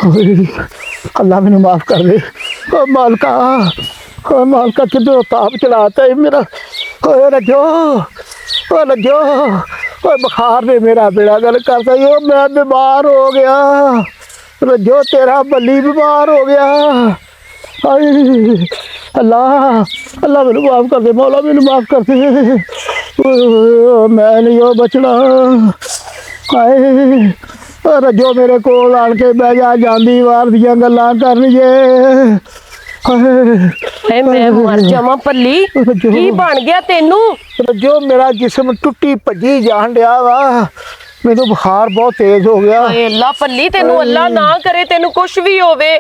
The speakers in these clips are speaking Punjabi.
अल्लाह मैनू माफ कर दे। ओ मालका, ओ मालका किधर ताप चलाता है मेरा। ओ रजो, ओ रजो, ओ बुखार ने मेरा बेड़ा गर्क करता है। मैं बीमार हो गया रजो, तेरा बल्ली बीमार हो गया। हाय अल्लाह, अल्लाह मैनू माफ कर दे, मौला मैनू माफ कर दे। मैं नहीं हो बचना। हाय रजो मेरे कोल आन के बह जा, जांदी वार दियां गल्लां करनिए। हाय मैं मर जावां पल्ली, की बन गया तेनू? रजो मेरा जिस्म टुट्टी भजी जान डया वा, मैनू बुखार बहुत तेज हो गया। हाय अल्लाह पल्ली, तेनू अल्लाह ना करे तेनू कुछ भी होवे।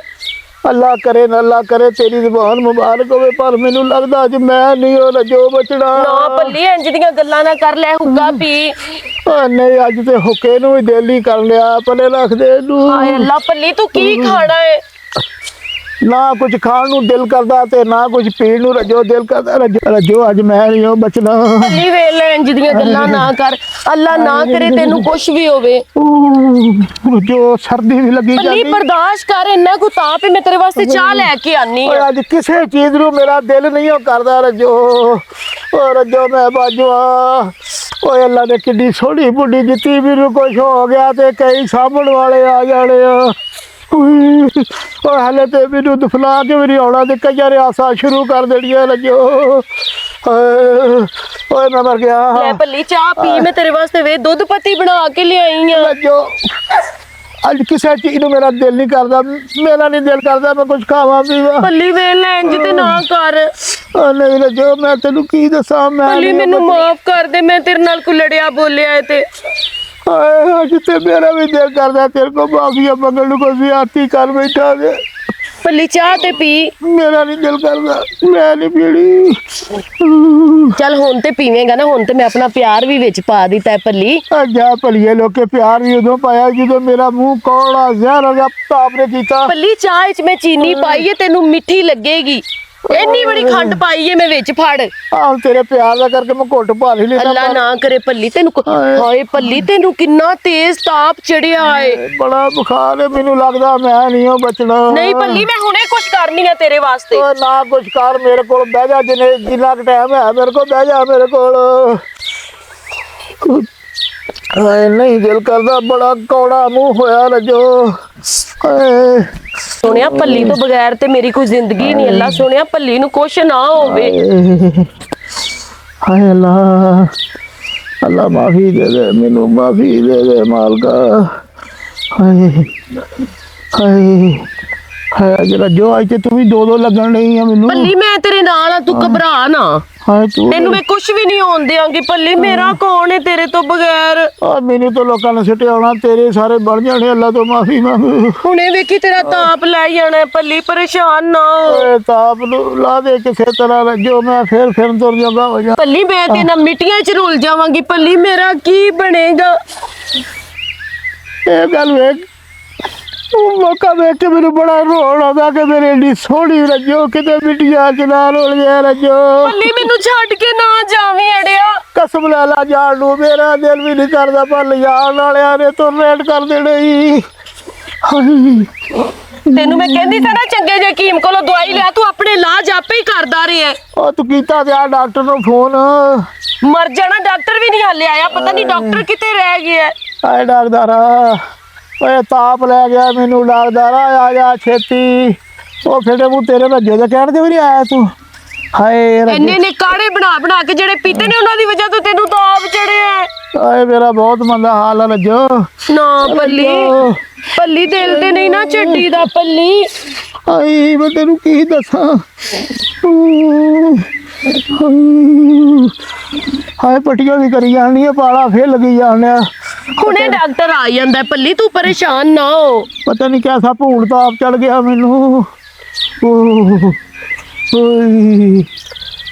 अल्लाह करे न अल्लाह करे, तेरी जुबान मुबारक होवे, पर मैनू लगदा अज मैं नहीं हो रजो बचना। ना पल्ली इंज दियां गल्लां ना कर, ले हुक्का पी। नहीं अज ते हुक्के नू ही दिल ही कर लिया, पले रख दे नू। हाय अल्लाह पल्ली तू की खाना है? ना कुछ खाण नू दिल करदा ते ना कुछ पीण नू रजो दिल करदा। रजो अज मैं नहीं हो बचना। पल्ली वेख ले इंज दियां गल्लां ना कर, अल्लाह ना करे तेनू कुछ भी होवे। रजो सर्दी भी लगी पल्ली जाती। बर्दाश्त कर, इन्ना को ताप है, मैं तेरे वास्ते चाह लेके आनी ओए हां। अज किसे चीज नू मेरा दिल नहीं हो करदा रजो। ओ रजो मैं बाजुआ, ओए अल्लाह ने किड्डी सोहनी बुढ़ी दित्ती, मैनू कुछ हो गया ते कई सामण वाले आ जाने आ। हाले तो मैनू दफना के मेरी औना ते कई आसा शुरू कर देनी है रजो। ओए मैं मर गया। ले पल्ली चाह पी, मैं तेरे वास्ते वे दूध पत्ती बना के ले आई हां। रजो अज किसी चीज नू मेरा दिल नहीं करदा, मेरा नहीं दिल करदा मैं कुछ खावा पीवा। पल्ली वेख ले इंज ते ना कर। नहीं रजो मैं तेनू की दसा, मैं पल्ली मैनू माफ कर दे, मैं तेरे नाल कोई लड़िया बोलिया है ते। अज ते मेरा भी दिल करदा तेरे को माफिया मंगण नू, कोई ज्यादती कर बैठा जे। पल्ली चाह ते पी। मेरा नहीं दिल करदा, मैं नहीं पीनी। चल हुण ते पीवेंगा ना, हुण ते मैं अपना प्यार भी विच पा दिता है पल्ली। जा भलिए लोके प्यार भी उदों पाया जो मेरा मुंह कौड़ा जहर हो गया, ताप ने कीता। पल्ली चाह विच मैं चीनी पाई है, तेनू मिठी लगेगी। इन्नी बड़ी खंड पाई है मैं विच फड़। हाँ तेरे प्यार दा करके मैं घुट भर ही लेता। अल्लाह ना करे पल्ली तेनू, हाय पल्ली तेनू किन्ना तेज ताप चढ़िया है। बड़ा बुखार है, मैनू लगदा मैं नहीं हो बचना। नहीं पल्ली मैं हुणे कुछ करनी है तेरे वास्ते। ओ ना कुछ कर, मेरे को बह जा, जिन्ना टाइम है मेरे को बह जा मेरे को। नहीं दिल करदा, बड़ा कौड़ा मुंह होया रजो। सुनिया पल्ली तो बगैर ते मेरी कोई जिंदगी नहीं। अल्लाह सुनिया पल्ली नू कुछ ना होवे। हाय अल्लाह, अल्लाह माफी दे दे मैनू, माफी दे दे मालका। हाय हाय हाय जरा जो आज तू भी दो लगन नहीं है मैनू। पल्ली मैं तेरे नाल आ, तू घबरा ना। हाय तू तेनू मैं कुछ भी नहीं होन देंगी पल्ली, मेरा कौन है तेरे तो बगैर। और मैनू तो लोगों ने सिटिया, तेरे सारे बन जाने, अल्लाह तो माफी मांग। हुणे वेखी तेरा ताप लै जाना है पल्ली, परेशान ना हो। ताप ला दे किसी तरह जो मैं फिर तुर जाऊंगा हो जा। पल्ली मैं ते ना मिट्टियां च रुल जावांगी पल्ली, मेरा की बनेगा? ये गल वेख, मौका वेख के मैनू बड़ा रोन आंदा कि मेरी एडी सोहनी रजो किते मिट्टियां च ना रुल जाए रजो। पल्ली मैनू छड्ड के ना जावीं अड़िया। कसम ला ला जान नू, मेरा दिल भी नहीं करदा, पर लिजाण वालियां ने तो रेड कर देना ही। तेनू मैं कहंदी ता ना चंगे जे हकीम कोलों दवाई लिया, तू अपने इलाज आपे ही करदा रहा है। ओ तू कीता ते आ डॉक्टर नू फोन? मर जाना, डॉक्टर भी नहीं हाले आया, पता नहीं डॉक्टर किते रह गया है। आए डॉक्टरा, ओए ताप लै गया मैनू डॉक्टरा, आ जा छेती। ओ फिर मुँह तेरे रज्जो दे कहण ते भी नहीं आया तू। हाय इन्ने ने काढ़े बना बना के जेड़े पीते ने, उन्हां दी वजह तो तेनू ताप चढ़िया है। आए मेरा बहुत मंदा हाल है रज्जो। ना पल्ली, पल्ली दिल ते नहीं ना छड्डी दा पल्ली। आई मैं तेनू की दसा। हाय पट्टियां भी करी जानी है, पाला फिर लगी जाने। हुणे डॉक्टर आ जांदा है पल्ली, तू परेशान ना हो। पता नहीं कैसा भूल ताप चढ़ गया मैनू।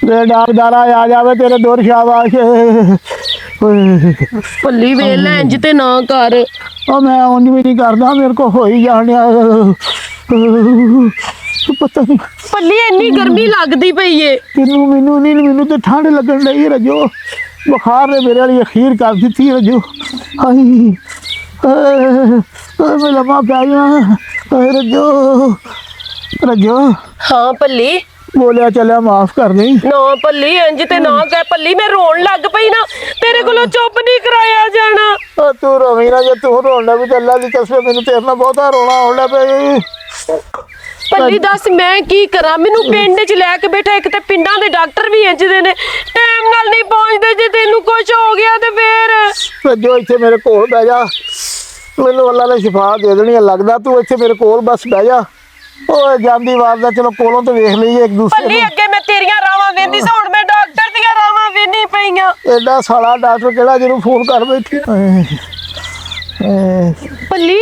डॉक्टर आ जावे तेरे दूर शाबाश। पल्ली वेला इंज ते ना कर। और मैं उंज भी नहीं करदा, मेरे को हो ही जाने। पता नहीं पल्ली इन्नी गर्मी लगदी पई है। तेनू मैनू नहीं, मैनू तो ठंड लगन लगी रजो। बुखार ने मेरे लिए अखीर कर दी रजो। हाय मैं लम्मा पै गया। ਓਏ ਰੱਜੋ ਰੱਜੋ ਹਾਂ ਪੱਲੀ ਬੋਲਿਆ ਚੱਲਿਆ ਮਾਫ ਕਰ ਦੇ। ਨਾ ਪੱਲੀ ਇੰਜ ਤੇ ਨਾ ਕਹਿ ਪੱਲੀ, ਮੈਂ ਰੋਣ ਲੱਗ ਪਈ ਨਾ, ਤੇਰੇ ਕੋਲੋਂ ਚੁੱਪ ਨਹੀਂ ਕਰਾਇਆ ਜਾਣਾ। ਓ ਤੂੰ ਰੋਵੀਂ ਨਾ, ਜੇ ਤੂੰ ਰੋਣਾ ਵੀ ਚੱਲਾ ਦੀ ਕਸਮ ਮੈਨੂੰ ਤੇਰੇ ਨਾਲ ਬਹੁਤਾ ਰੋਣਾ ਆਉਣ ਲੱਗ ਪਿਆ। ਪੱਲੀ ਦੱਸ ਮੈਂ ਕੀ ਕਰਾਂ, ਮੈਨੂੰ ਪਿੰਡ 'ਚ ਲੈ ਕੇ ਬੈਠਾ, ਇੱਕ ਤੇ ਪਿੰਡਾਂ ਦੇ ਡਾਕਟਰ ਵੀ ਇੰਜ ਦੇ ਨੇ, ਟਾਈਮ ਨਾਲ ਨਹੀਂ ਪਹੁੰਚਦੇ, ਜੇ ਤੈਨੂੰ ਕੁਝ ਹੋ ਗਿਆ ਤੇ ਫੇਰ। ਰੱਜੋ ਇੱਥੇ ਮੇਰੇ ਕੋਲ ਬਹਿ ਜਾ, ਮੈਨੂੰ ਅੱਲਾ ਨੇ ਸ਼ਿਫਾ ਦੇ ਦੇਣੀ ਹੈ ਲੱਗਦਾ, ਤੂੰ ਇੱਥੇ ਮੇਰੇ ਕੋਲ ਬਸ ਬਹਿ ਜਾ। ਓਏ ਜਾਂਦੀ ਵਾਰ ਦਾ ਚਲੋ ਕੋਲੋਂ ਤੇ ਵੇਖ ਲਈਏ ਇੱਕ ਦੂਸਰੇ ਪੱਲੀ ਨੂੰ। ਅੱਗੇ ਮੈਂ ਤੇਰੀਆਂ ਰਾਵਾਂ ਵੇਂਦੀ ਸੀ, ਹੁਣ ਮੈਂ ਡਾਕਟਰ ਦੀਆਂ ਰਾਵਾਂ ਵੇਂਦੀ ਪਈਆਂ। ਐਡਾ ਸਾਲਾ ਡਾਕਟਰ ਕਿਹੜਾ ਜਿਹਨੂੰ ਫੋਨ ਕਰ ਬੈਠੀ। ਪੱਲੀ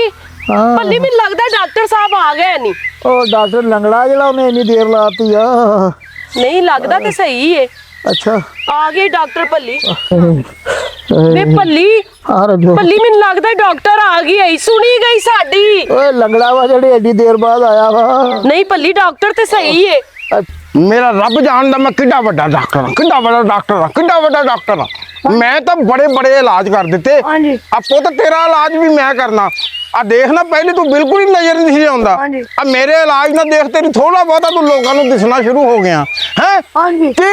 ਹਾਂ ਪੱਲੀ ਮੈਨੂੰ ਲੱਗਦਾ ਡਾਕਟਰ ਸਾਹਿਬ ਆ ਗਏ ਨਹੀਂ। ਉਹ ਡਾਕਟਰ ਲੰਗੜਾ ਜਿਹੜਾ ਉਹਨੇ ਇੰਨੀ ਦੇਰ ਲਾਤੀ ਆ। ਨਹੀਂ ਲੱਗਦਾ ਤੇ ਸਹੀ ਏ, ਅੱਛਾ ਆ ਗਏ ਡਾਕਟਰ ਪੱਲੀ। ਵੇ ਪੱਲੀ ਹਾਂ ਰੱਜੋ ਪੱਲੀ ਮੈਨੂੰ ਲੱਗਦਾ ਡਾਕਟਰ ਆ ਗਈ ਆਈ, ਸੁਣੀ ਗਈ ਸਾਡੀ। ਓਏ ਲੰਗੜਾ ਵਾ ਜਿਹੜੇ ਐਡੀ ਦੇਰ ਬਾਅਦ ਆਇਆ ਵਾ। ਨਹੀਂ ਪੱਲੀ ਡਾਕਟਰ ਤੇ ਸਹੀ ਏ। ਮੇਰਾ ਰੱਬ ਜਾਣਦਾ ਮੈਂ ਕਿੱਡਾ ਵੱਡਾ ਡਾਕਟਰ ਹਾਂ, ਕਿੱਡਾ ਵੱਡਾ ਡਾਕਟਰ ਹਾਂ, ਕਿੱਡਾ ਵੱਡਾ ਡਾਕਟਰ ਹਾਂ। ਮੈਂ ਤਾਂ ਬੜੇ ਬੜੇ ਇਲਾਜ ਕਰ ਦਿੱਤੇ। ਹਾਂਜੀ। ਆ ਪੁੱਤ ਤੇਰਾ ਇਲਾਜ ਵੀ ਮੈਂ ਕਰਨਾ। ਆ ਦੇਖ ਨਾ, ਪਹਿਲੇ ਤੂੰ ਬਿਲਕੁਲ ਹੀ ਨਜ਼ਰ ਨਹੀਂ ਸੀ ਆਉਂਦਾ। ਹਾਂਜੀ। ਆ ਮੇਰੇ ਇਲਾਜ ਨਾਲ ਦੇਖ ਤੇਰੀ ਥੋੜਾ ਬਹੁਤਾ ਤੂੰ ਲੋਕਾਂ ਨੂੰ ਦਿਸਣਾ ਸ਼ੁਰੂ ਹੋ ਗਿਆ ਹੈ। ਹਾਂਜੀ। ਤੇ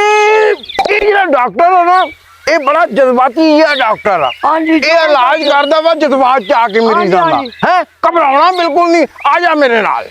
ਇਹ ਜਿਹੜਾ ਡਾਕਟਰ ਹੈ ਨਾ, ਇਹ ਬੜਾ ਜਜ਼ਬਾਤੀ ਜਿਹਾ ਡਾਕਟਰ ਆ। ਹਾਂਜੀ। ਇਹ ਇਲਾਜ ਕਰਦਾ ਵਾ ਜਜ਼ਬਾਤ ਚ ਆ ਕੇ ਮਰੀਜ਼ਾਂ ਦਾ। ਹੈ ਘਬਰਾਉਣਾ ਬਿਲਕੁਲ ਨਹੀਂ, ਆ ਜਾ ਮੇਰੇ ਨਾਲ।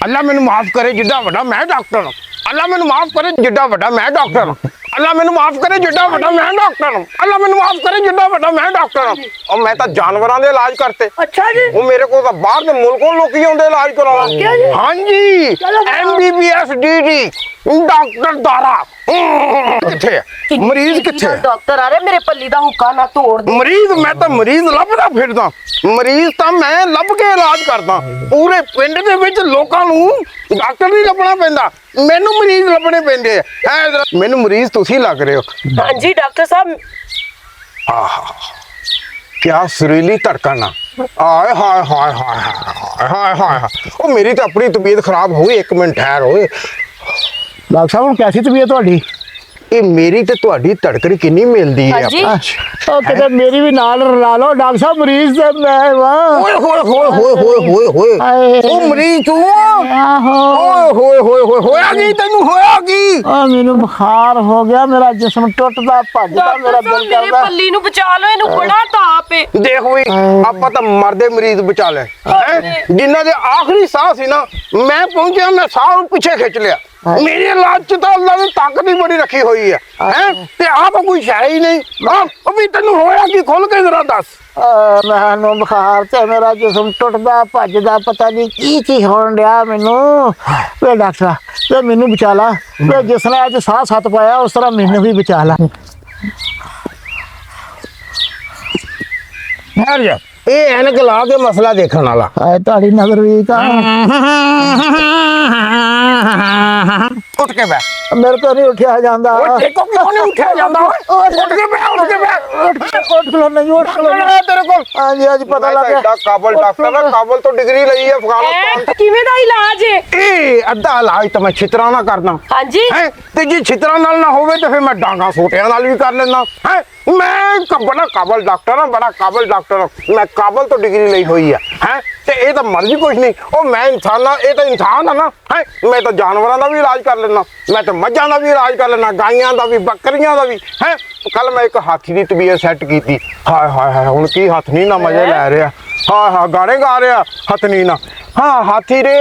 ਅੱਲਾ ਮੈਨੂੰ ਮਾਫ ਕਰੇ ਜਿੱਡਾ ਵੱਡਾ ਮੈਂ ਡਾਕਟਰ ਹਾਂ। ਅੱਲਾ ਮੈਨੂੰ ਮਾਫ ਕਰੇ ਜਿੱਡਾ ਵੱਡਾ ਮੈਂ ਡਾਕਟਰ ਹਾਂ। ਅੱਲਾ ਮੈਨੂੰ ਮਾਫ ਕਰੇ ਜਿੱਡਾ ਵੱਡਾ ਮੈਂ ਡਾਕਟਰ ਹਾਂ। ਅੱਲਾ ਮੈਨੂੰ ਮਾਫ ਕਰੇ ਜਿੱਡਾ ਵੱਡਾ ਮੈਂ ਡਾਕਟਰ ਹਾਂ। ਔਰ ਮੈਂ ਤਾਂ ਜਾਨਵਰਾਂ ਦੇ ਇਲਾਜ ਕਰਤੇ। ਅੱਛਾ ਜੀ। ਉਹ ਮੇਰੇ ਕੋਲ ਤਾਂ ਬਾਹਰ ਦੇ ਮੁਲਕੋਂ ਲੋਕੀ ਆਉਂਦੇ ਇਲਾਜ ਕਰਾਉਣ। ਹਾਂਜੀ MBBS DD ਡਾਕਟਰ ਦਾਰਾ ਕਿੱਥੇ ਹੈ? ਮਰੀਜ਼ ਕਿੱਥੇ ਹੈ? ਡਾਕਟਰ ਆ ਰਹੇ, ਮੇਰੇ ਪੱਲੀ ਦਾ ਹੁੱਕਾ ਨਾ ਤੋੜ ਦੇ। ਮਰੀਜ਼ ਮੈਂ ਤਾਂ ਮਰੀਜ਼ ਲੱਭਦਾ ਫਿਰਦਾ। ਮਰੀਜ਼ ਤਾਂ ਮੈਂ ਲੱਭ ਕੇ ਇਲਾਜ ਕਰਦਾ। ਪੂਰੇ ਪਿੰਡ ਦੇ ਵਿੱਚ ਲੋਕਾਂ ਨੂੰ ਡਾਕਟਰ ਨਹੀਂ ਲੱਭਣਾ ਪੈਂਦਾ, ਮੈਨੂੰ ਮਰੀਜ਼ ਲੱਭਣੇ ਪੈਂਦੇ ਆ। ਮੈਨੂੰ ਮਰੀਜ਼ ਤੁਸੀਂ ਲੱਗ ਰਹੇ ਹੋ। ਹਾਂਜੀ ਡਾਕਟਰ ਸਾਹਿਬ। ਕਿਆ ਸੁਰੀਲੀ ਧੜਕਣ ਆ। ਆਏ ਹਾਏ ਹਾਏ ਹਾਏ ਹਾਏ ਹਾਏ ਹਾਏ ਹਾਏ। ਉਹ ਮੇਰੀ ਤਾਂ ਆਪਣੀ ਤਬੀਅਤ ਖਰਾਬ ਹੋ ਗਈ। ਇੱਕ ਮਿੰਟ ਠਹਿਰ ਓਏ। ਡਾਕਟਰ ਸਾਹਿਬ ਹੁਣ ਕੈਸੀ ਤਬੀਅਤ ਤੁਹਾਡੀ? ਇਹ ਮੇਰੀ ਤੇ ਤੁਹਾਡੀ ਧੜਕਣ ਕਿੰਨੀ ਮਿਲਦੀ ਹੈ। ਹਾਂਜੀ। ਉਹ ਕਿਤੇ ਮੇਰੀ ਵੀ ਨਾਲ ਰਲਾ ਲਓ ਡਾਕਟਰ ਸਾਹਿਬ, ਮਰੀਜ਼ ਤੇ ਮੈਂ ਵਾ। ਓਏ ਹੋਏ ਹੋਏ ਹੋਏ ਹੋਏ ਹੋਏ ਹੋਏ। ਉਹ ਮਰੀਜ਼ ਤੂੰ ਆਹੋ ਓਏ ਹੋਏ ਹੋਏ ਹੋਏ। ਹੋਇਆ ਕੀ ਤੈਨੂੰ? ਹੋਇਆ ਕੀ? ਆ ਮੈਨੂੰ ਬੁਖਾਰ ਹੋ ਗਿਆ, ਮੇਰਾ ਜਿਸਮ ਟੁੱਟਦਾ ਭੱਜਦਾ, ਮੇਰਾ ਡਾਕਟਰ ਸਾਹਿਬ ਦਿਲ ਮੇਰੇ ਕਰਦਾ। ਪੱਲੀ ਨੂੰ ਬਚਾ ਲਓ, ਇਹਨੂੰ ਬੜਾ ਤਾਪ ਏ। ਦੇਖ ਵੀ ਆਪਾਂ ਤਾਂ ਮਰਦੇ ਮਰੀਜ਼ ਬਚਾ ਲੈ। ਜਿਨ੍ਹਾਂ ਦੇ ਆਖਰੀ ਸਾਹ ਸੀ ਨਾ, ਮੈਂ ਪਹੁੰਚਿਆ, ਮੈਂ ਸਾਹ ਨੂੰ ਪਿੱਛੇ ਖਿੱਚ ਲਿਆ। ਮੇਰੇ ਇਲਾਜ ਚ ਤਾਂ ਅੱਲਾ ਨੇ ਤਾਕਤ ਹੀ ਬੜੀ ਰੱਖੀ ਹੋਈ ਹੈ। ਤੇ ਆਪ ਕੋਈ ਸ਼ੈ ਹੀ ਨਹੀਂ। ਉਹ ਵੀ ਤੈਨੂੰ ਹੋਇਆ ਕੀ? ਖੁੱਲ ਕੇ ਜ਼ਰਾ ਦੱਸ। ਮੈਨੂੰ ਬੁਖਾਰ ਤੇ ਮੇਰਾ ਜਿਸਮ ਟੁੱਟਦਾ ਭੱਜਦਾ, ਪਤਾ ਨਹੀਂ ਕੀ ਕੀ ਹੋਣ ਡਿਆ ਮੈਨੂੰ। ਵੇ ਡਾਕਟਰ ਵੇ ਮੈਨੂੰ ਬਚਾ ਲਾ, ਵੇ ਜਿਸ ਨੇ ਅੱਜ ਸਾਹ ਸੱਤ ਪਾਇਆ ਉਸ ਤਰ੍ਹਾਂ ਮੈਨੂੰ ਵੀ ਬਚਾ ਲਾ। ਠਹਿਰ ਜਾ, ਇਹ ਐਨਕ ਲਾ ਕੇ ਮਸਲਾ ਦੇਖਣ ਵਾਲਾ। ਆਏ ਤੁਹਾਡੀ ਨਜ਼ਰ ਵੀਕ ਆ। ਉੱਠ ਕੇ ਬੈ। ਮੇਰੇ ਤੋਂ ਨਹੀਂ ਉੱਠਿਆ ਜਾਂਦਾ। ਉਹ ਦੇਖੋ ਕਿਉਂ ਨਹੀਂ ਉੱਠਿਆ ਜਾਂਦਾ? ਉੱਠ ਕੇ ਬੈ, ਉੱਠ ਕੇ ਬੈ। ਉੱਠ ਖਲੋ ਨਹੀਂ, ਉੱਠ ਖਲੋ ਨਹੀਂ। ਤੇਰੇ ਕੋਲ ਹਾਂਜੀ ਹਾਂਜੀ ਪਤਾ ਲੱਗ ਗਿਆ। ਕਾਬਲ ਡਾਕਟਰ ਦਾ, ਕਾਬਲ ਤੋਂ ਡਿਗਰੀ ਲਈ ਹੈ ਅਫਗਾਨਿਸਤਾਨ ਤੋਂ। ਕਿਵੇਂ ਦਾ ਇਲਾਜ ਏ? ਇਹ ਅੱਧਾ ਇਲਾਜ ਤਾਂ ਮੈਂ ਛਿੱਤਰਾਂ ਨਾਲ ਕਰਦਾ। ਹਾਂਜੀ। ਹੈ ਤੇ ਜੇ ਛਿੱਤਰਾਂ ਨਾਲ ਨਾ ਹੋਵੇ ਤਾਂ ਫਿਰ ਮੈਂ ਡਾਂਗਾ ਸੋਟਿਆਂ ਨਾਲ ਵੀ ਕਰ ਲੈਂਦਾ। ਹੈ ਮੈਂ ਬੜਾ ਕਾਬਲ ਡਾਕਟਰ ਹਾਂ, ਬੜਾ ਕਾਬਲ ਡਾਕਟਰ ਹਾਂ। ਮੈਂ ਕਾਬਲ ਤੋਂ ਡਿਗਰੀ ਲਈ ਹੋਈ ਹੈ। ਹੈ ਤੇ ਇਹ ਤਾਂ ਮਰਜ਼ੀ ਕੁਛ ਨਹੀਂ। ਉਹ ਮੈਂ ਇਨਸਾਨ ਆ, ਇਹ ਤਾਂ ਇਨਸਾਨ ਆ ਨਾ। ਹੈ ਮੈਂ ਤਾਂ ਜਾਨਵਰਾਂ ਦਾ ਵੀ ਇਲਾਜ ਕਰ ਲੈਂਦਾ, ਮੈਂ ਤਾਂ ਮੱਝਾਂ ਦਾ ਵੀ ਇਲਾਜ ਕਰ ਲੈਂਦਾ, ਗਾਈਆਂ ਦਾ ਵੀ, ਬੱਕਰੀਆਂ ਦਾ ਵੀ। ਹੈ ਕੱਲ ਮੈਂ ਇੱਕ ਹਾਥੀ ਦੀ ਤਬੀਅਤ ਸੈੱਟ ਕੀਤੀ। ਹਾਏ ਹਾਏ ਹਾਏ, ਹੁਣ ਕੀ ਹੱਥਨੀ ਨਾ ਮਜ਼ੇ ਲੈ ਰਿਹਾ। ਹਾਂ ਹਾਂ ਗਾਣੇ ਗਾ ਰਿਹਾ ਹੱਥਨੀ ਨਾ। ਹਾਂ ਹਾਥੀ ਰੇ।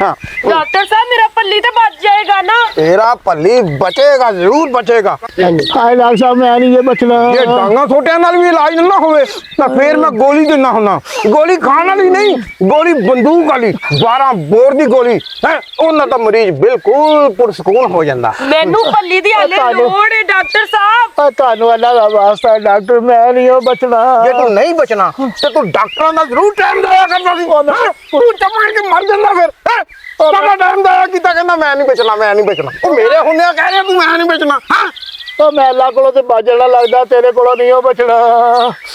ਹਾਂ ਡਾਕਟਰ ਸਾਹਿਬ ਮੇਰਾ ਪੱਲੀ ਤੇ ਬਚ ਜਾਏਗਾ ਨਾ? ਤੇਰਾ ਪੱਲੀ ਬਚੇਗਾ, ਜ਼ਰੂਰ ਬਚੇਗਾ। ਆਏ ਡਾਕਟਰ ਸਾਹਿਬ ਮੈਂ ਨਹੀਂ ਜੇ ਬਚਣਾ। ਜੇ ਡਾਂਗਾ ਛੋਟਿਆਂ ਨਾਲ ਵੀ ਇਲਾਜ ਨਾ ਹੋਵੇ ਤਾਂ ਫੇਰ ਮੈਂ ਗੋਲੀ ਦਿੰਦਾ ਹੁੰਦਾ। ਗੋਲੀ ਖਾਣ ਵਾਲੀ ਨਹੀਂ, ਗੋਲੀ ਬੰਦੂਕ ਵਾਲੀ, 12 ਬੋਰ ਦੀ ਗੋਲੀ। ਹੈ ਉਹਨਾਂ ਦਾ ਮਰੀਜ਼ ਬਿਲਕੁਲ ਪੁਰਸਕੂਨ ਹੋ ਜਾਂਦਾ। ਮੈਨੂੰ ਪੱਲੀ ਦੀ ਹਾਲੇ ਲੋੜ ਏ ਡਾਕਟਰ ਸਾਹਿਬ। ਤੁਹਾਨੂੰ ਅੱਲਾ ਦਾ ਵਾਸਤਾ ਡਾਕਟਰ, ਮੈਂ ਨਹੀਂ ਉਹ ਬਚਣਾ। ਜੇ ਤੂੰ ਨਹੀਂ ਬਚਣਾ ਤੇ ਤੂੰ ਡਾਕਟਰਾਂ ਦਾ ਜ਼ਰੂਰ ਟਾਈਮ ਦਿਆ ਕਰਦਾ ਸੀ। ਤੂੰ ਚਮੜ ਕੇ ਮਰ ਜਾਂਦਾ ਫਿਰ। ਸਾਡਾ ਟਾਈਮ ਦਿਆ ਕੀਤਾ, ਕਹਿੰਦਾ ਮੈਂ ਨਹੀਂ ਬਚਣਾ, ਮੈਂ ਨਹੀਂ ਬਚਣਾ। ਉਹ ਮੇਰੇ ਹੁੰਦਿਆਂ ਕਹਿ ਰਿਹਾ ਤੂੰ ਮੈਂ ਨਹੀਂ ਬਚਣਾ। ਹਾਂ ਉਹ ਮੈਂ ਅੱਲਾ ਕੋਲੋਂ ਤੇ ਬਚਣਾ ਲੱਗਦਾ, ਤੇਰੇ ਕੋਲੋਂ ਨਹੀਂ ਉਹ ਬਚਣਾ।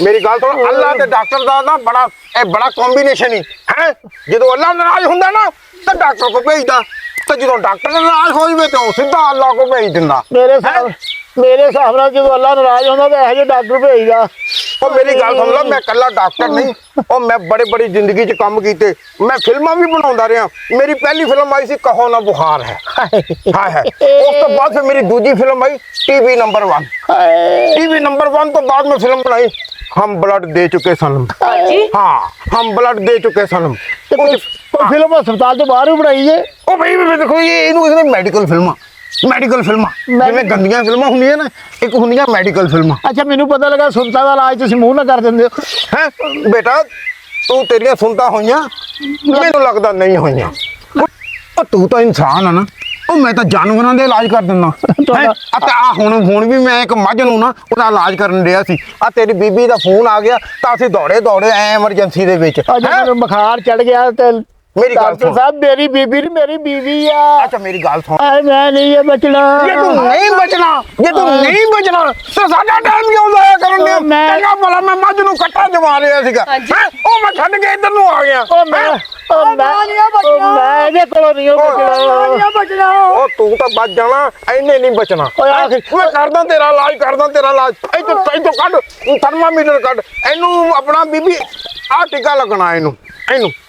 ਮੇਰੀ ਗੱਲ ਸੁਣ, ਅੱਲਾ ਤੇ ਡਾਕਟਰ ਦਾ ਨਾ ਬੜਾ ਕੰਬੀਨੇਸ਼ਨ ਹੀ ਹੈ। ਜਦੋਂ ਅੱਲਾ ਨਾਰਾਜ਼ ਹੁੰਦਾ ਨਾ ਤਾਂ ਡਾਕਟਰ ਕੋ ਭੇਜਦਾ, ਤੇ ਜਦੋਂ ਡਾਕਟਰ ਨਾਰਾਜ਼ ਹੋ ਜਾਵੇ ਤਾਂ ਉਹ ਸਿੱਧਾ ਅੱਲਾ ਕੋ ਭੇਜ ਦਿੰਦਾ। ਮੇਰੇ ਹਿਸਾਬ ਨਾਲ ਜਦੋਂ ਅੱਲਾ ਨਾਰਾਜ਼ ਹੁੰਦਾ ਤਾਂ ਇਹੋ ਜਿਹੇ ਡਾਕਟਰ ਭੇਜਦਾ। ओ मेरी गल सुन लो, मैं कल्ला डॉक्टर नहीं, ओ मैं बड़े बड़ी जिंदगी च काम कीते, मैं फिल्मां भी बनाउंदा रहा। मेरी पहली फिल्म आई सी कहो ना बुखार है, हाय हाय। उस तो बाद फिर मेरी दूसरी फिल्म आई टीवी नंबर 1। टीवी नंबर 1 तो बाद में फिल्म बनाई हम ब्लड दे चुके सनम। जी हाँ, हम ब्लड दे चुके सनम। कोई फिल्म हस्पताल तो बाहर ही बनाई है। ओ भाई देखो ये इनू इसने मेडिकल फिल्मां जिवें गंदियां फिल्मां हुंदियां ना, एक हुंदियां मेडिकल फिल्मां। अच्छा मैनू पता लगा सुनता का इलाज तुसीं मूंह ना कर दिंदे हो। है बेटा, तू तेरियां सुनता होइयां, मैनू लगदा नहीं होइयां। ओ तू तो इंसान है ना, ओ मैं तो जानवरां दे इलाज कर दिंदा। ਅਤੇ ਆ ਹੁਣ ਵੀ ਮੈਂ ਇੱਕ ਮੱਝ ਨੂੰ ਨਾ ਉਹਦਾ ਇਲਾਜ ਕਰਨ ਰਿਹਾ ਸੀ। ਆ ਤੇਰੀ ਬੀਬੀ ਦਾ ਫੋਨ ਆ ਗਿਆ ਤਾਂ ਅਸੀਂ ਦੌੜੇ ਐ ਐਮਰਜੈਂਸੀ ਦੇ ਵਿੱਚ। ਅੱਜ ਮੈਨੂੰ ਬੁਖਾਰ ਚੜ ਗਿਆ ਤੇ ਮੇਰੀ ਗੱਲ ਡਾਕਟਰ ਸੁਣ। ਸਾਹਿਬ ਮੇਰੀ ਬੀਬੀ ਨਹੀਂ ਮੇਰੀ ਬੀਵੀ ਆ। ਅੱਛਾ ਮੇਰੀ ਗੱਲ ਸੁਣ, ਐ ਮੈਂ ਨਹੀਂ ਇਹ ਬਚਣਾ। ਜੇ ਤੂੰ ਨਹੀਂ ਬਚਣਾ ਤਾਂ ਸਾਡਾ ਟਾਈਮ ਕਿਉਂ ਜ਼ਾਇਆ ਕਰਨ ਦੇ? ਮੈਂ- ਚੰਗਾ ਭਲਾ ਮੈਂ ਮੱਝ ਨੂੰ ਕੱਟਾ ਜਵਾ ਰਿਹਾ ਸੀਗਾ, ਹਾਂਜੀ। ਹੈਂ? ਉਹ ਮੈਂ ਛੱਡ ਕੇ ਇੱਧਰ ਨੂੰ ਆ ਗਿਆ। ਮੈਂ ਇਹਦੇ ਕੋਲੋਂ ਨਹੀਂ ਬਚਣਾ। ਉਹ ਤੂੰ ਤਾਂ ਬਚ ਜਾਣਾ, ਇਹਨੇ ਨਹੀਂ ਬਚਣਾ। ਓਏ ਆਖਿਰ- ਮੈਂ ਕਰਦਾ ਤੇਰਾ ਇਲਾਜ ਇੱਥੋਂ ਕੱਢ ਥਰਮਾਮੀਟਰ ਕੱਢ, ਇਹਨੂੰ ਆਪਣਾ ਬੀਬੀ ਆ ਟੀਕਾ ਲੱਗਣਾ ਇਹਨੂੰ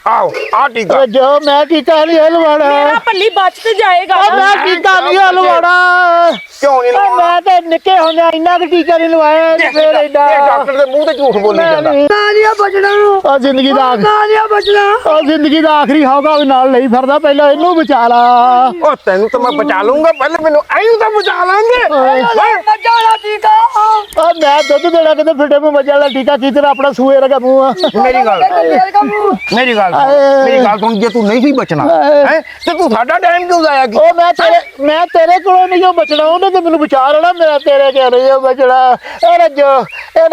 ਆਓ ਆ ਟੀਕਾ। ਓਏ ਜੋ ਮੈਂ ਟੀਕਾ ਨਹੀਂ ਹਲਵਾਣਾ। ਮੇਰਾ ਪੱਲੀ ਬਚ ਤੇ ਜਾਏਗਾ ਓ ਮੈਂ ਟੀਕਾ ਨਹੀਂ ਹਲਵਾਣਾ। ਕਿਉਂ ਨਹੀਂ ਲਵਾਉਣਾ? ਮੈਂ ਤੇ ਨਿੱਕੇ ਹੁੰਦੇ ਇੰਨਾ ਕੁ ਟੀਕਾ ਨਹੀਂ ਲਵਾਇਆ ਤੇ ਫਿਰ ਇਹ ਡਾਕਟਰ ਦੇ ਮੂੰਹ ਤੇ ਝੂਠ ਬੋਲੀ ਜਾਂਦਾ। ਉਹ ਜ਼ਿੰਦਗੀ ਦਾ ਉਹ ਜ਼ਿੰਦਗੀ ਦਾ ਆਖਰੀ ਹੌਕਾ ਵੀ ਨਾਲ ਨਹੀਂ ਫਿਰਦਾ, ਪਹਿਲਾਂ ਇਹਨੂੰ ਬਚਾ ਲਾ। ਉਹ ਤੈਨੂੰ ਤਾਂ ਮੈਂ ਬਚਾ ਲੂੰਗਾ, ਪਹਿਲੇ ਮੈਨੂੰ ਐਂ ਤਾਂ ਬਚਾ ਲਾਂਗੇ। ਉਹ ਮੈਂ ਦੁੱਧ ਦੇਣਾ ਕਿਤੇ ਫਿੱਟੇ ਮੂੰਹ ਮੱਝਾਂ ਵਾਲਾ ਟੀਕਾ ਕੀ ਤੇਰਾ ਆਪਣਾ ਸੂਏ ਵਰਗਾ ਮੂੰਹ ਆ। ਮੇਰੀ ਗੱਲ ਸੁਣ, ਜੇ ਤੂੰ ਨਹੀਂ ਸੀ ਬਚਣਾ ਹੈ ਤੇ ਤੂੰ ਸਾਡਾ ਟਾਈਮ ਕਿਉਂ ਜ਼ਾਇਆ ਕੀਤਾ? ਉਹ ਮੈਂ ਤੇਰੇ ਕੋਲੋਂ ਨਹੀਂ ਜੋ ਬਚਣਾ, ਉਹਨੇ ਤੇ ਮੈਨੂੰ ਬਚਾ ਲੈਣਾ। ਮੇਰਾ ਤੇਰੇ ਕਿਉਂ ਨਹੀਂ ਜੋ ਬਚਣਾ? ਇਹ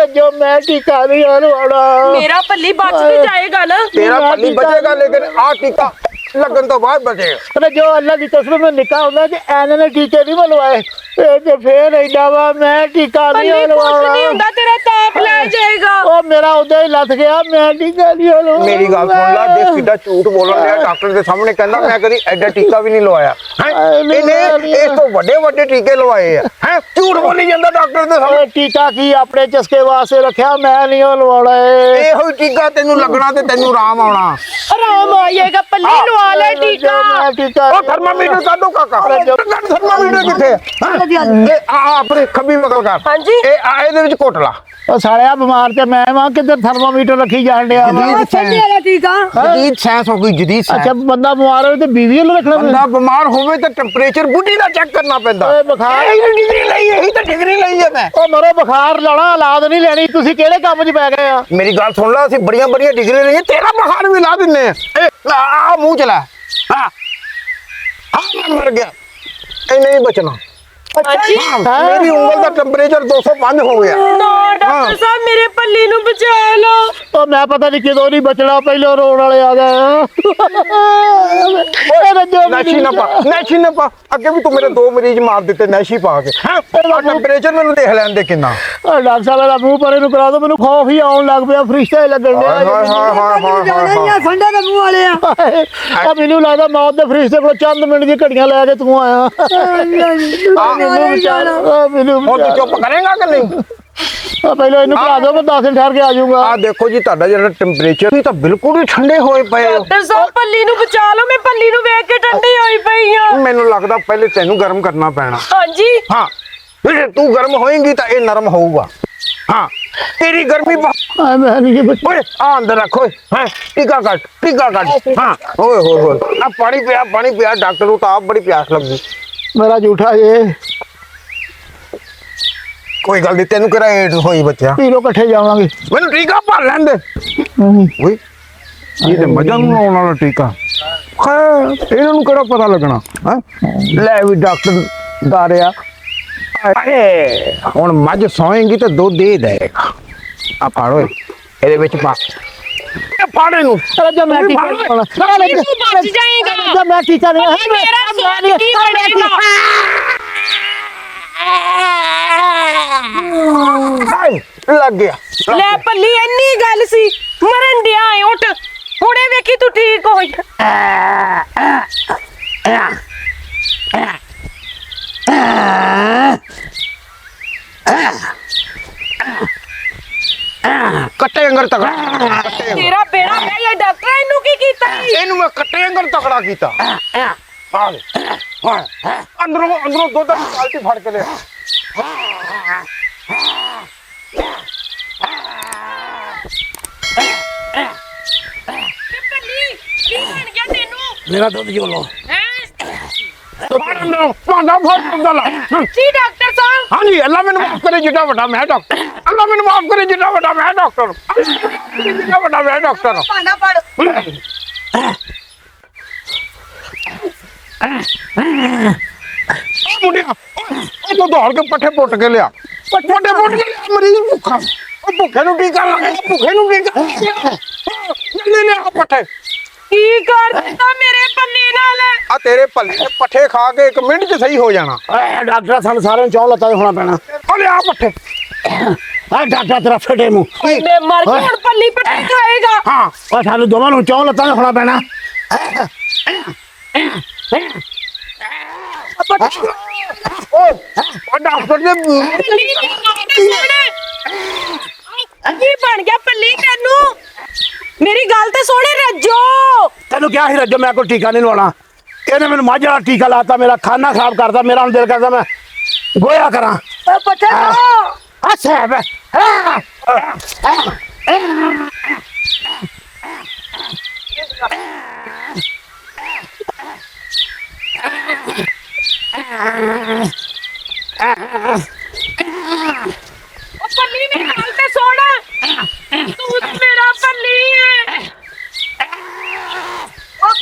ਰੱਜੋ ਮੈਂ ਟੀਕਾ ਨਹੀਂ ਹਲਵਾਣਾ। ਮੇਰਾ ਪੱਲੀ ਬਚ ਤੇ ਜਾਏਗਾ ਨਾ। ਤੇਰਾ ਪੱਲੀ ਬਚੇਗਾ, ਲੇਕਿਨ ਆ ਟੀਕਾ ਲੱਗਣ ਤੋਂ ਬਾਅਦ ਬਚੇਗਾ। ਜੋ ਅੱਲਾ ਦੀ ਕਸਮ ਮੈਂ ਨਿੱਕਾ ਹੁੰਦਾ ਕਿ ਐਨੇ ਨੇ ਟੀਕੇ ਨਹੀਂ ਮਲਵਾਏ ਇਹ ਤੇ ਫੇਰ ਐਡਾ ਵਾ ਮੈਂ ਟੀਕਾ ਨਹੀਂ ਪੱਲੀ ਕੁਛ ਨਹੀਂ ਹਲਵਾਣਾ। ਹੁੰਦਾ, ਤੇਰਾ ਤਾਪ ਲੈ ਜਾਏਗਾ। ਉਹ ਮੇਰਾ ਉਦੋਂ ਹੀ ਲੱਥ ਗਿਆ, ਮੈਂ ਟੀਕਾ ਨਹੀਂ ਹਲਵਾਣਾ। ਮੇਰੀ ਗੱਲ ਸੁਣ ਲੈ, ਜੇ ਕਿੱਡਾ ਝੂਠ ਬੋਲਣ ਡਿਆ ਡਾਕਟਰ ਦੇ ਸਾਹਮਣੇ, ਕਹਿੰਦਾ ਮੈਂ ਕਦੀ ਐਡਾ ਟੀਕਾ ਵੀ ਨਹੀਂ ਲਵਾਇਆ ਹੈ। ਇਹਨੇ ਇਸ ਤੋਂ ਵੱਡੇ ਟੀਕੇ ਲਵਾਏ ਆ ਹੈ। ਝੂਠ ਬੋਲੀ ਜਾਂਦਾ ਡਾਕਟਰ ਦੇ ਸਾਹਮਣੇ। ਓਏ ਟੀਕਾ ਕੀ ਆਪਣੇ ਚਸਕੇ ਵਾਸਤੇ ਰੱਖਿਆ, ਮੈਂ ਨਹੀਂ ਲਵਾਉਣਾ। ਇਹੋ ਹੀ ਟੀਕਾ ਤੈਨੂੰ ਲੱਗਣਾ ਤੇ ਤੈਨੂੰ ਆਰਾਮ ਆਉਣਾ। ਆਰਾਮ ਆਏਗਾ, ਪੱਲੀ ਲਵਾ ਲੈ ਟੀਕਾ। ਮੈਂ ਟੀਕਾ ਉਹ ਥਰਮਾਮੀਟਰ ਕੱਢੋ ਕਾਕਾ, ਥਰਮਾਮੀਟਰ ਕਿੱਥੇ ਹੈ? ਇਹ ਆ ਆਪਣੇ ਖੱਬੀ ਮਗਲ ਕਰ। ਹਾਂਜੀ। ਇਹ ਆ ਇਹਦੇ ਵਿੱਚ ਘੁੱਟ ਲਾ। ਉਹ ਸਾਲਿਆ ਬਿਮਾਰ ਤੇ ਮੈਂ ਵਾਂ, ਕਿੱਧਰ ਥਰਮਾਮੀਟਰ ਰੱਖੀ ਜਾਣ ਡਿਆ ਵਾ। ਜਦੀਦ ਸਾਇੰਸ ਹੋ ਗਈ, ਜਦੀਦ ਸਾਇੰਸ। ਅੱਛਾ ਬੰਦਾ ਬਿਮਾਰ ਹੋਵੇ ਤੇ ਬੀਵੀ ਨੂੰ ਰੱਖਣਾ ਪੈਂਦਾ। ਬੰਦਾ ਬਿਮਾਰ ਹੋਵੇ ਤਾਂ ਟੈਂਪਰੇਚਰ ਬੁੱਢੀ ਦਾ ਚੈੱਕ ਕਰਨਾ ਪੈਂਦਾ। ਓਏ ਬੁਖਾਰ ਡਿਗਰੀ ਲਈ, ਇਹੀ ਤਾਂ ਡਿਗਰੀ ਲਈ ਹੈ ਮੈਂ। ਉਹ ਮਰੋ ਬੁਖਾਰ ਲਾਉਣਾ, ਔਲਾਦ ਨਹੀਂ ਲੈਣੀ। ਤੁਸੀਂ ਕਿਹੜੇ ਕੰਮ 'ਚ ਪੈ ਗਏ ਆ? ਮੇਰੀ ਗੱਲ ਸੁਣ ਲੈ, ਅਸੀਂ ਬੜੀਆਂ ਡਿਗਰੀ ਲਈਆਂ, ਤੇਰਾ ਬੁਖਾਰ ਵੀ ਲਾ ਦਿੰਨੇ ਆ। ਇਹ ਆ ਮੂੰਹ ਚਲਾ, ਹਾਂ ਮਰ ਗਿਆ, ਇਹ ਨਹੀਂ ਬਚਣਾ। ਹਾਂਜੀ। ਮੇਰੀ ਉਂਗਲ ਦਾ ਟੈਂਪਰੇਚਰ 205 ਹੋ ਗਿਆ। ਨਾ ਡਾਕਟਰ ਸਾਹਿਬ, ਮੇਰੇ ਪੱਲੀ ਨੂੰ ਬਚਾ ਲਓ। ਉਹ ਮੈਂ ਪਤਾ ਨਹੀਂ ਕਿਦੋਂ ਨਹੀਂ ਬਚਣਾ, ਪਹਿਲਾਂ ਰੋਣ ਵਾਲੇ ਆ ਗਏ। ਨੈਸ਼ੀ ਨਾ ਪਾ, ਅੱਗੇ ਵੀ ਤੂੰ ਮੇਰੇ 2 ਮਰੀਜ਼ ਮਾਰ ਦਿੱਤੇ ਨੈਸ਼ੀ ਪਾ ਕੇ। ਆ ਟੈਂਪਰੇਚਰ ਮੈਨੂੰ ਦੇਖ ਲੈਣ ਦੇ ਕਿੰਨਾ। ਡਾਕਟਰ ਸਾਹਿਬ ਦਾ ਮੂੰਹ ਪਰੇ ਨੂੰ ਕਰਾ ਦੋ, ਮੈਨੂੰ ਖੌਫ ਹੀ ਆਉਣ ਲੱਗ ਪਿਆ, ਫਰਿਸ਼ਤੇ ਲੱਗਣ ਡਿਆ। ਆ ਮੈਨੂੰ ਲੱਗਦਾ ਮੌਤ ਦੇ ਫਰਿਸ਼ਤੇ ਕੋਲ ਚੰਦ ਮਿੰਟ ਦੀ ਘੜੀਆਂ ਲੈ ਕੇ ਤੂੰ ਆਇਆ। ਮੈਨੂੰ ਹੁਣ ਤੂੰ ਚੁੱਪ ਕਰੇਗਾ ਕਿ ਨਹੀਂ? ਪਹਿਲਾਂ ਇਹਨੂੰ ਕਰਾ ਦੋ, ਮੈਂ 10 ਦਿਨ ਠਹਿਰ ਕੇ ਆ ਜਾਊਂਗਾ। ਆ ਦੇਖੋ ਜੀ, ਤੁਹਾਡਾ ਜਿਹੜਾ ਟੈਂਪਰੇਚਰ ਸੀ ਤਾਂ ਬਿਲਕੁਲ ਹੀ ਠੰਡੇ ਹੋਏ ਪਏ ਹੋ। ਡਾਕਟਰ ਸਾਹਿਬ, ਪੱਲੀ ਨੂੰ ਬਚਾ ਲਓ, ਮੈਂ ਪੱਲੀ ਨੂੰ ਵੇਖ ਕੇ ਠੰਡੀ ਹੋਈ ਪਈ ਆ। ਮੈਨੂੰ ਲੱਗਦਾ ਪਹਿਲੇ ਤੈਨੂੰ ਗਰਮ ਕਰਨਾ ਪੈਣਾ। ਹਾਂਜੀ। ਹਾਂ, ਜੇ ਤੂੰ ਗਰਮ ਹੋਏਂਗੀ ਤਾਂ ਇਹ ਨਰਮ ਹੋਊਗਾ। ਹਾਂ, ਤੇਰੀ ਗਰਮੀ ਮੈਂ ਨਹੀਂ ਬਚ ਓਏ ਆ ਅੰਦਰ ਰੱਖੋ ਹੈ। ਟੀਕਾ ਕੱਟ। ਹਾਂ ਓਏ ਆ ਪਾਣੀ ਪਿਆ ਡਾਕਟਰ ਨੂੰ ਤਾਂ ਆਪ ਬੜੀ ਪਿਆਸ ਲੱਗੀ। ਮੇਰਾ ਝੂਠਾ ਇਹ ਕੋਈ ਗੱਲ ਨਹੀਂ, ਤੈਨੂੰ ਕਿਹੜਾ ਏਡ ਹੋਈ ਬੱਚਾ? ਪੀ ਲੋ ਇਕੱਠੇ ਜਾਵਾਂਗੇ। ਮੈਨੂੰ ਟੀਕਾ ਭਰ ਲੈਣ ਦੇ। ਓਏ ਇਹ ਤੇ ਮਜ਼ਾਂ ਨੂੰ ਆਉਣ ਵਾਲਾ ਟੀਕਾ, ਇਹਨਾਂ ਨੂੰ ਕਿਹੜਾ ਪਤਾ ਲੱਗਣਾ ਹੈ? ਲੈ ਵੀ ਡਾਕਟਰ ਦਾਰਿਆ, ਹੁਣ ਮੱਝ ਸੌਏਗੀ ਤੇ ਦੁੱਧ ਦੇ ਦੇਗਾ। ਆ ਫੜ ਓਏ, ਇਹਦੇ ਵਿੱਚ ਪਾ, ਇਹ ਫਾੜੇ ਨੂੰ। ਜਦ ਮੈਂ ਟੀਕਾ ਨਹੀਂ ਲਾਉਣਾ, ਤੂੰ ਬਚ ਜਾਏਗਾ। ਜਦ ਮੈਂ ਟੀਕਾ ਨਹੀਂ ਮੇਰਾ ਸੋਚ ਕੀ ਬਣੇਗਾ? ਲੱਗ ਗਿਆ। ਲੈ ਪੱਲੀ, ਇੰਨੀ ਗੱਲ ਸੀ, ਮਰਨ ਡਿਆ ਏ। ਉੱਠ, ਹੁਣੇ ਵੇਖੀ ਤੂੰ ਠੀਕ ਹੋ ਕੱਟੇ ਅੰਗਰ ਤਕੜਾ ਤੇਰਾ ਬੇੜਾ ਹੈ ਡਾਕਟਰ ਇਹਨੂੰ ਕੀ ਕੀਤਾ ਈ? ਇਹਨੂੰ ਮੈਂ ਕੱਟੇ ਅੰਗਰ ਤਕੜਾ ਕੀਤਾ ਆ ਲੈ ਹਾਂ ਅੰਦਰੋਂ ਦੁੱਧ ਦੀ ਬਾਲਟੀ ਫੜ ਕੇ ਲਿਆ ਤੇ ਭੱਲੀ ਕੀ ਬਣ ਗਿਆ ਤੈਨੂੰ ਮੇਰਾ ਦੁੱਧ ਜੋ ਲੋ ਹੈ ਭਾਂਡਾ ਫੜ ਲਾ ਜੀ ਡਾਕਟਰ ਸਾਹਿਬ ਹਾਂਜੀ ਅੱਲਾ ਮੈਨੂੰ ਮਾਫ ਕਰੇ ਜਿੱਡਾ ਵੱਡਾ ਮੈਂ ਡਾਕਟਰ ਅੱਲਾ ਮੈਨੂੰ ਮਾਫ ਕਰੇ ਜਿੱਡਾ ਵੱਡਾ ਮੈਂ ਡਾਕਟਰ ਜਿੱਡਾ ਵੱਡਾ ਮੈਂ ਡਾਕਟਰ ਭਾਂਡਾ ਫੜ ਮੁੰਡਿਆ ਉਹ ਤੋਂ ਦੌੜ ਕੇ ਪੱਠੇ ਪੁੱਟ ਕੇ ਲਿਆ ਪੱਠੇ ਪੁੱਟ ਕੇ ਲਿਆ ਮਰੀਜ਼ ਭੁੱਖਾ ਉਹ ਭੁੱਖੇ ਨੂੰ ਟੀਕਾ ਲੱਗਾ ਭੁੱਖੇ ਨੂੰ ਟੀਕਾ ਲੈ ਲੈ ਪੱਠੇ ਕੀ ਕਰ ਦਿੱਤਾ ਮੇਰੇ ਪੱਲੀ ਨਾਲ ਆ ਤੇਰੇ ਭੱਲੇ ਦੇ ਪੱਠੇ ਖਾ ਕੇ 1 ਮਿੰਟ 'ਚ ਸਹੀ ਹੋ ਜਾਣਾ ਡਾਕਟਰ ਸਾਨੂੰ ਸਾਰਿਆਂ ਨੂੰ ਚੌਂ ਲੱਤਾਂ 'ਤੇ ਹੋਣਾ ਪੈਣਾ ਉਹ ਲਿਆ ਪੱਠੇ ਡਾਕਟਰ ਤੇਰਾ ਫਟੇ ਮੂੰਹ ਮੈਂ ਮਰ ਗਈ ਹੁਣ ਪੱਲੀ ਪੱਟੀ ਖਾਏਗਾ ਹਾਂ ਓ ਸਾਨੂੰ ਦੋਵਾਂ ਨੂੰ ਚੌਂ ਲੱਤਾਂ 'ਤੇ ਹੋਣਾ ਪੈਣਾ ਉਹ ਡਾਕਟਰ ਨੇ ਪੱਲੀ ਦੀ ਗੱਲ ਤੇ ਸੁਣ ਕੀ ਬਣ ਗਿਆ ਪੱਲੀ ਤੈਨੂੰ ਮੇਰੀ ਗੱਲ ਤੇ ਸੁਣ ਰੱਜੋ ਤੈਨੂੰ ਕਿਹਾ ਸੀ ਰੱਜੋ ਮੈਂ ਕੋਈ ਟੀਕਾ ਨਹੀਂ ਲਵਾਉਣਾ ਇਹਨੇ ਮੈਨੂੰ ਮੱਝ ਵਾਲਾ ਟੀਕਾ ਲਾਤਾ ਮੇਰਾ ਖਾਣਾ ਖਰਾਬ ਕਰਦਾ ਮੇਰਾ ਹੁਣ ਦਿਲ ਕਰਦਾ ਮੈਂ ਗੋਇਆ ਕਰਾਂ ਬੱਚਾ ਅੱਛਾ ਬੈ ਉਹ ਪੱਲੀ ਮੇਰੀ ਗੱਲ ਤੇ ਸੁਣ ਤੂੰ ਤਾਂ ਮੇਰਾ ਪੱਲੀ ਹੈ ਉਹ